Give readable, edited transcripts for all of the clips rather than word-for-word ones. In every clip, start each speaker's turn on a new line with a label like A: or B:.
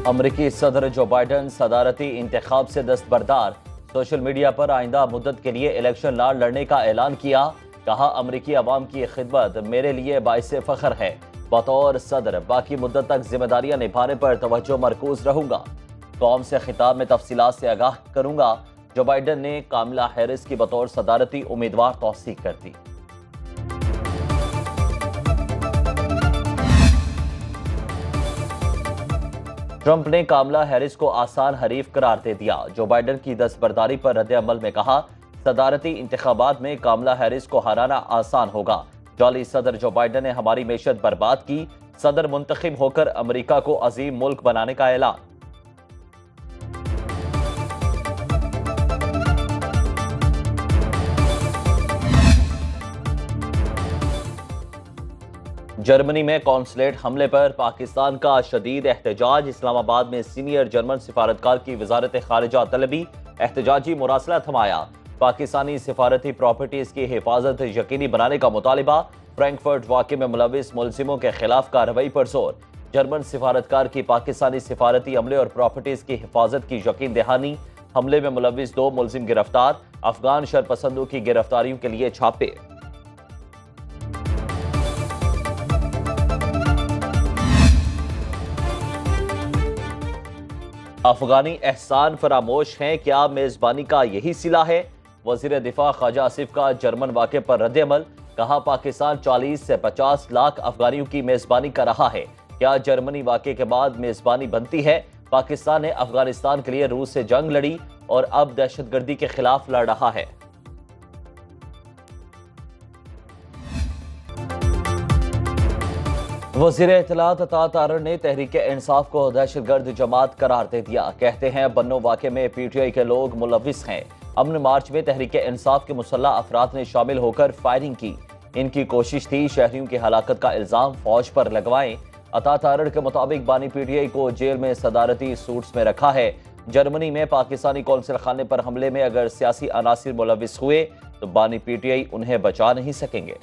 A: अमरीकी सदर जो बाइडन सदारती इंतखाब से दस्तबरदार। सोशल मीडिया पर आइंदा मुद्दत के लिए इलेक्शन लड़ने का ऐलान किया। कहा, अमरीकी अवाम की खिदमत मेरे लिए बाइसे फख्र है। बतौर सदर बाकी मुद्दत तक जिम्मेदारियां निभाने पर तवज्जो मरकूज रहूंगा। कौम से खिताब में तफसीलात से आगाह करूंगा। जो बाइडन ने कामिला हैरिस की बतौर सदारती उम्मीदवार तौसीक कर दी। ट्रंप ने कामला हैरिस को आसान हरीफ करार दे दिया। जो बाइडन की दस्तबरदारी पर रद्द-ए-अमल में कहा, सदारती इंतखाबात में कामला हैरिस को हराना आसान होगा। जाली सदर जो बाइडन ने हमारी मैशत बर्बाद की। सदर मुंतखब होकर अमेरिका को अजीम मुल्क बनाने का ऐलान। जर्मनी में कॉन्सुलेट हमले पर पाकिस्तान का शदीद एहतजाज। इस्लामाबाद में सीनियर जर्मन सिफारतकार की वजारत खारिजा तलबी। एहतजाजी मुरासला थमाया। पाकिस्तानी सिफारती प्रॉपर्टीज की हिफाजत यकीनी बनाने का मुतालिबा। फ्रैंकफर्ट वाक़े में मुलविस मुलजिमों के खिलाफ कार्रवाई पर जोर। जर्मन सिफारतकार की पाकिस्तानी सिफारती अमले और प्रॉपर्टीज की हिफाजत की यकीन दहानी। हमले में मुलविस 2 मुलजिम गिरफ्तार। अफगान शरपसंदों की गिरफ्तारियों के लिए छापे। अफगानी एहसान फरामोश हैं, क्या मेजबानी का यही सिला है? वजीर दिफा ख्वाजा आसिफ का जर्मन वाक़े पर रद्द-ए-अमल। कहा, पाकिस्तान 40 से 50 लाख अफगानियों की मेजबानी कर रहा है। क्या जर्मनी वाक़े के बाद मेजबानी बनती है? पाकिस्तान ने अफगानिस्तान के लिए रूस से जंग लड़ी और अब दहशतगर्दी के खिलाफ लड़ रहा है। वज़ीर इत्तलात अता तारड़ ने तहरीक इंसाफ को दहशतगर्द जमात करार दे दिया। कहते हैं, बन्नो वाक़े में PTI के लोग मुलविस हैं। अमन मार्च में तहरीक इंसाफ के मुसल्लह अफराद ने शामिल होकर फायरिंग की। इनकी कोशिश थी शहरियों की हलाकत का इल्जाम फौज पर लगवाएं। अता तारड़ के मुताबिक बानी PTI को जेल में सदारती सूट्स में रखा है। जर्मनी में पाकिस्तानी कौंसिल खाने पर हमले में अगर सियासी अनासिर मुलविस हुए तो बानी PTI उन्हें बचा नहीं सकेंगे।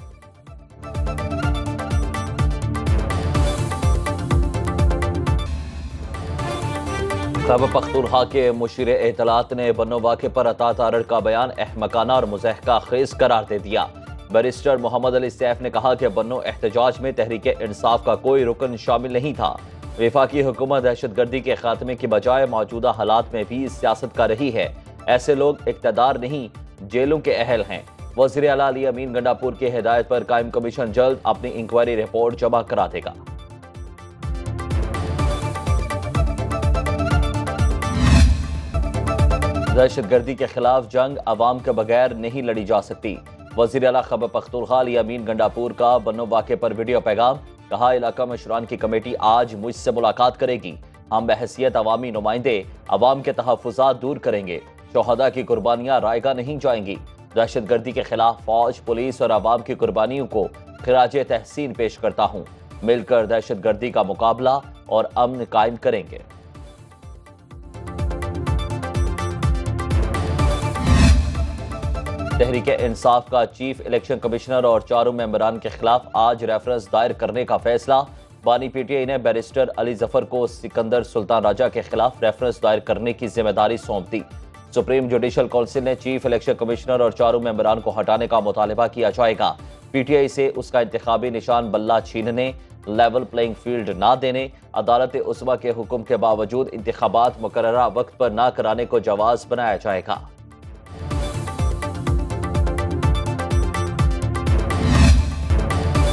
A: खैबर पख्तूनख्वा के मुशीर इत्तलात ने बन्नो वाक़े पर अता तारड़ का बयान अहमकाना और मुज़हका खेज करार दे दिया। बैरिस्टर मोहम्मद अली सैफ ने कहा कि बन्नो एहतजाज में तहरीक इंसाफ का कोई रुकन शामिल नहीं था। वफाकी हुकूमत दहशतगर्दी के खात्मे की बजाय मौजूदा हालात में भी सियासत कर रही है। ऐसे लोग इक़्तिदार नहीं, जेलों के अहल हैं। वज़ीर आला अली अमीन गंडापुर की हिदायत पर कायम कमीशन जल्द अपनी इंक्वायरी रिपोर्ट जमा करा देगा। दहशतगर्दी के खिलाफ जंग अवाम के बगैर नहीं लड़ी जा सकती। वज़ीर आला खैबर पख्तूनख्वा अली अमीन गंडापुर का बन्नो वाक़े पर वीडियो पैगाम। कहा, इलाका मशरान की कमेटी आज मुझसे मुलाकात करेगी। हम बहैसियत अवामी नुमाइंदे अवाम के तहफ़्फ़ुज़ात दूर करेंगे। शोहदा की कुर्बानियाँ रायगा नहीं जाएंगी। दहशतगर्दी के खिलाफ फौज, पुलिस और अवाम की कुर्बानियों को खिराजे तहसीन पेश करता हूँ। मिलकर दहशतगर्दी का मुकाबला और अमन कायम करेंगे। तहरीक इंसाफ का चीफ इलेक्शन कमिश्नर और 4 मेंबरान के खिलाफ आज रेफरेंस दायर करने का फैसला। बानी PTI ने बैरिस्टर अली जफर को सिकंदर सुल्तान राजा के खिलाफ रेफरेंस दायर करने की जिम्मेदारी सौंप दी। सुप्रीम जुडिशल काउंसिल ने चीफ इलेक्शन कमिश्नर और 4 मेंबरान को हटाने का मुतालिबा किया जाएगा। PTI से उसका इंतखाबी निशान बल्ला छीनने, लेवल प्लेइंग फील्ड ना देने, अदालत उस्मा के हुक्म के बावजूद इंतखाबात मुकर्ररा वक्त पर ना कराने को जवाज बनाया जाएगा।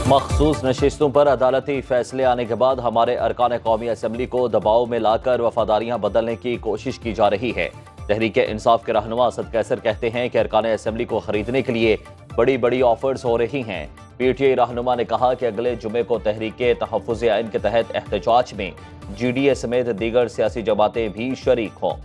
A: मखसूस नशिस्तों पर अदालती फैसले आने के बाद हमारे अरकान कौमी असम्बली को दबाव में लाकर वफादारियां बदलने की कोशिश की जा रही है। तहरीक इंसाफ के रहनुमा असद कैसर कहते हैं कि अरकान असम्बली को खरीदने के लिए बड़ी बड़ी ऑफर्स हो रही हैं। PTI रहनुमा ने कहा कि अगले जुमे को तहरीक तहफ़्फ़ुज़ आइन के तहत एहतजाज में GDA समेत दीगर सियासी जमातें भी शरीक हों।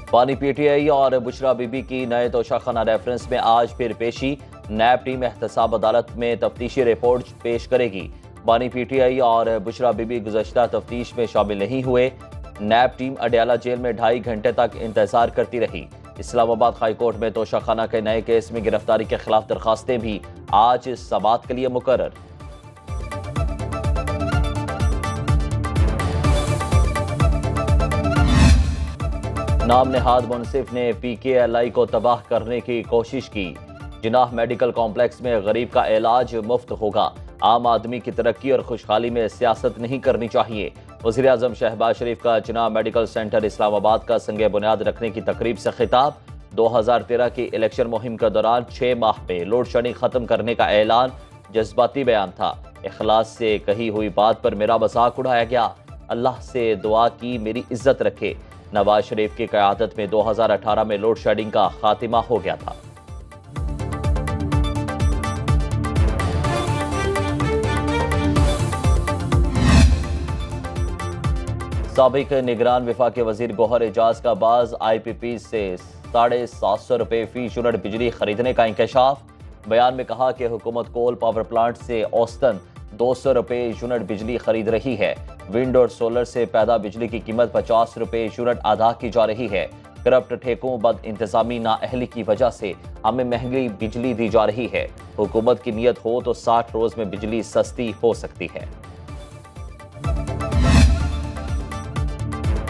A: बानी PTI और बुशरा बीबी की नए तोशाखाना रेफरेंस में आज फिर पेशी। नैब टीम एहतसाब अदालत में तफ्तीशी रिपोर्ट पेश करेगी। बानी PTI और बुशरा बीबी गुज़श्ता तफ्तीश में शामिल नहीं हुए। नैब टीम अडयाला जेल में 2.5 घंटे तक इंतजार करती रही। इस्लामाबाद हाई कोर्ट में तोशाखाना के नए केस में गिरफ्तारी के खिलाफ दरखास्तें भी आज समाअत के लिए मुकर्रर। नाम नेहाद मुंसिफ ने PKLI को तबाह करने की कोशिश की। जिनाह मेडिकल कॉम्प्लेक्स में गरीब का इलाज मुफ्त होगा। आम आदमी की तरक्की और खुशहाली में सियासत नहीं करनी चाहिए। वज़ीर आज़म शहबाज शरीफ का जिनाह मेडिकल सेंटर इस्लामाबाद का संगे बुनियाद रखने की तकरीब से खिताब। 2013 की इलेक्शन मुहिम के दौरान 6 माह में लोड शेडिंग खत्म करने का ऐलान जज्बाती बयान था। इखलास से कही हुई बात पर मेरा मजाक उड़ाया गया। अल्लाह से दुआ की मेरी इज्जत रखे। नवाज शरीफ की क़यादत में 2018 में लोड शेडिंग का खात्मा हो गया था। साबिक निगरान वफाकी वजीर गौहर एजाज का बाज IPP से 750 रुपये फी यूनिट बिजली खरीदने का इंकशाफ। बयान में कहा कि हुकूमत कोल पावर प्लांट से औसतन 200 रुपये यूनिट बिजली खरीद रही है। विंड और सोलर से पैदा बिजली की कीमत 50 रुपये यूनिट अदा की जा रही है। करप्ट ठेकों बद इंतजामी नाअहली की वजह से हमें महंगी बिजली दी जा रही है। हुकूमत की नीयत हो तो 60 रोज में बिजली सस्ती हो सकती है।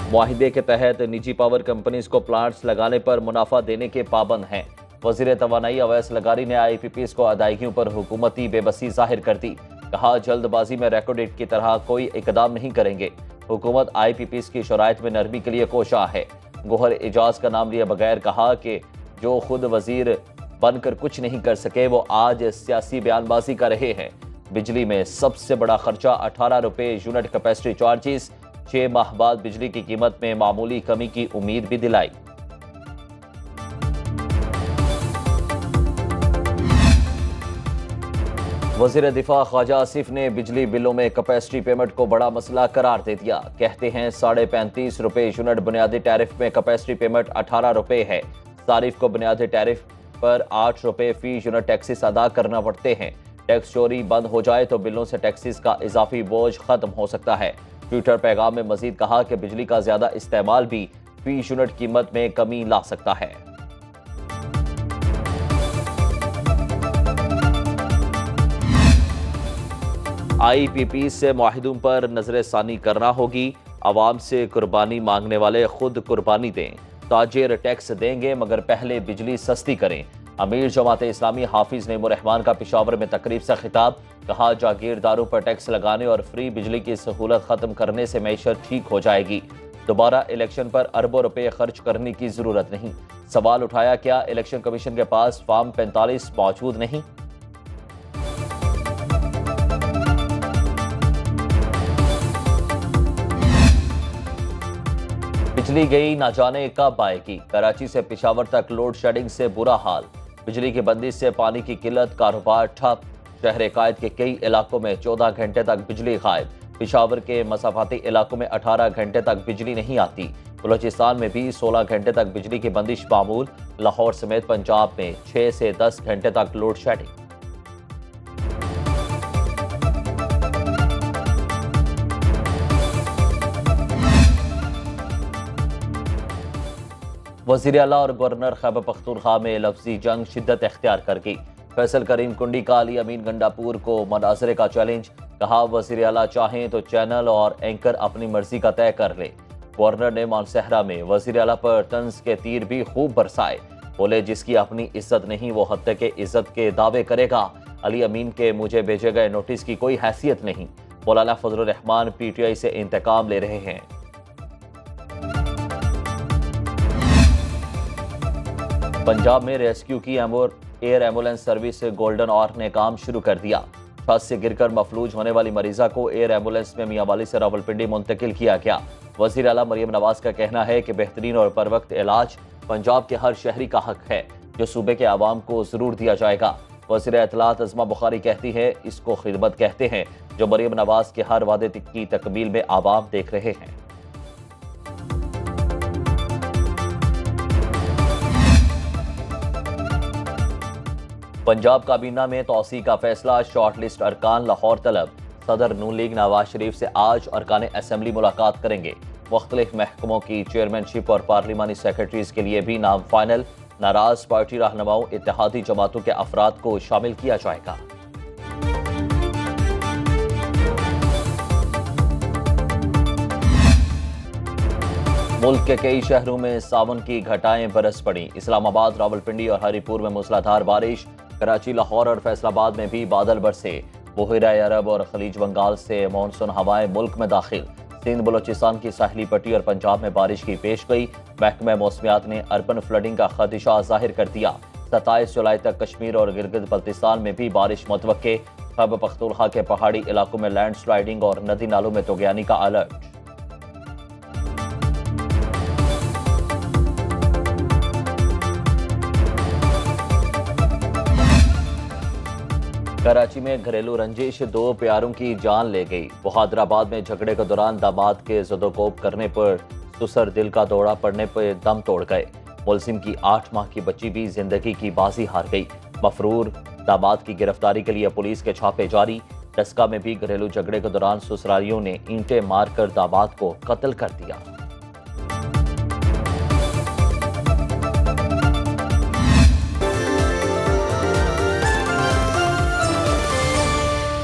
A: मुआहिदे के तहत निजी पावर कंपनीज को प्लांट्स लगाने पर मुनाफा देने के पाबंद हैं। वजीर तवानाई अवैस लगारी ने IPPs को अदायगियों पर हुकूमती बेबसी जाहिर कर दी। कहा जल्दबाजी में रेकोडेट की तरह कोई इकदाम नहीं करेंगे। हुकूमत IPPs की शराइत में नरमी के लिए कोशा है। गौहर एजाज का नाम लिए बगैर कहा कि जो खुद वजीर बनकर कुछ नहीं कर सके वो आज सियासी बयानबाजी कर रहे हैं। बिजली में सबसे बड़ा खर्चा 18 रुपये यूनिट कैपेसिटी चार्जेस। 6 माह बाद बिजली की कीमत में मामूली कमी की उम्मीद भी दिलाई। वजीर दिफा ख्वाजा आसिफ ने बिजली बिलों में कैपेसिटी पेमेंट को बड़ा मसला करार दे दिया। कहते हैं 35.5 रुपये यूनिट बुनियादी टैरिफ में कैपेसिटी पेमेंट 18 रुपये है। सारिफ को बुनियादी टैरिफ पर 8 रुपये फी यूनिट टैक्सेस अदा करना पड़ते हैं। टैक्स चोरी बंद हो जाए तो बिलों से टैक्सेस का इजाफी बोझ खत्म हो सकता है। ट्विटर पैगाम में मजीद कहा कि बिजली का ज्यादा इस्तेमाल भी फी यूनिट कीमत में कमी ला सकता है। IPP से मुआहिदों पर नजरसानी करना होगी। आवाम से कुर्बानी मांगने वाले खुद कुर्बानी दें। ताजिर टैक्स देंगे मगर पहले बिजली सस्ती करें। अमीर जमात इस्लामी हाफिज नईमुर रहमान का पेशावर में तकरीब से खिताब। कहा जागीरदारों पर टैक्स लगाने और फ्री बिजली की सहूलत खत्म करने से मैशत ठीक हो जाएगी। दोबारा इलेक्शन पर अरबों रुपए खर्च करने की जरूरत नहीं। सवाल उठाया क्या इलेक्शन कमीशन के पास फॉर्म 45 मौजूद नहीं? बिजली गई ना जाने कब आएगी। कराची से पेशावर तक लोड शेडिंग से बुरा हाल। बिजली की बंदिश से पानी की किल्लत, कारोबार ठप। शहर कायद के कई इलाकों में 14 घंटे तक बिजली गायब। पेशावर के मसाफाती इलाकों में 18 घंटे तक बिजली नहीं आती। बलोचिस्तान में भी 16 घंटे तक बिजली की बंदिश मामूल। लाहौर समेत पंजाब में 6 से 10 घंटे तक लोड शेडिंग। वज़ीर आला और गवर्नर खैबर पख्तूनख्वा में लफ्जी जंग शिद्दत इख्तियार कर गई। फैसल करीम कुंडी का अली अमीन गंडापुर को मुनाजरे का चैलेंज। कहा वज़ीर आला चाहें तो चैनल और एंकर अपनी मर्जी का तय कर ले। गवर्नर ने मानसहरा में वज़ीर आला पर तंज के तीर भी खूब बरसाए। बोले जिसकी अपनी इज्जत नहीं वो हत्या के इज्जत के दावे करेगा। अली अमीन के मुझे भेजे गए नोटिस की कोई हैसियत नहीं। मौलाना फजलुर रहमान PTI से इंतकाम ले रहे हैं। पंजाब में रेस्क्यू की air ambulance service golden ark ने काम शुरू कर दिया। छत से गिरकर मफलूज होने वाली मरीजा को एयर एम्बुलेंस में मियांवाली से रावलपिंडी मुंतकिल किया गया। वज़ीर आला मरियम नवाज का कहना है कि बेहतरीन और पर वक्त इलाज पंजाब के हर शहरी का हक है जो सूबे के आवाम को जरूर दिया जाएगा। वज़ीर इत्तलात अज़मा बुखारी कहती है इसको खिदमत कहते हैं जो मरियम नवाज के हर वादे की तकमील में आवाम देख रहे हैं। पंजाब काबीना में तौसी का फैसला। शॉर्ट लिस्ट अरकान लाहौर तलब। सदर नून लीग नवाज शरीफ से आज अरकान असेंबली मुलाकात करेंगे। मुख्तलिफ महकमों की चेयरमैनशिप और पार्लिमानी सेक्रेटरीज के लिए भी नाम फाइनल। नाराज पार्टी रहनुमाओं, इत्तेहादी जमातों के अफराद को शामिल किया जाएगा। मुल्क के कई शहरों में सावन की घटाएं बरस पड़ी। इस्लामाबाद, रावलपिंडी और हरिपुर में मूसलाधार बारिश। कराची, लाहौर और फैसलाबाद में भी बादल बरसे। बहिरा अरब और खलीज बंगाल से मानसून हवाएं मुल्क में दाखिल। सिंध, बलोचिस्तान की साहली पट्टी और पंजाब में बारिश की पेश गई। महकमा मौसमियात ने अर्बन फ्लडिंग का खदशा जाहिर कर दिया। 27 जुलाई तक कश्मीर और गिलगित बल्तिस्तान में भी बारिश मुतवक्के। खैबर पख्तूनख्वा के पहाड़ी इलाकों में लैंड स्लाइडिंग और नदी नालों में तुगयानी का अलर्ट। कराची में घरेलू रंजिश 2 प्यारों की जान ले गई। बहादुराबाद में झगड़े के दौरान दामाद के ज़दोकोब करने पर सुसर दिल का दौरा पड़ने पर दम तोड़ गए। मुलजिम की 8 माह की बच्ची भी जिंदगी की बाजी हार गई। मफरूर दामाद की गिरफ्तारी के लिए पुलिस के छापे जारी। डस्का में भी घरेलू झगड़े के दौरान ससुरालियों ने ईंटें मारकर दामाद को कत्ल कर दिया।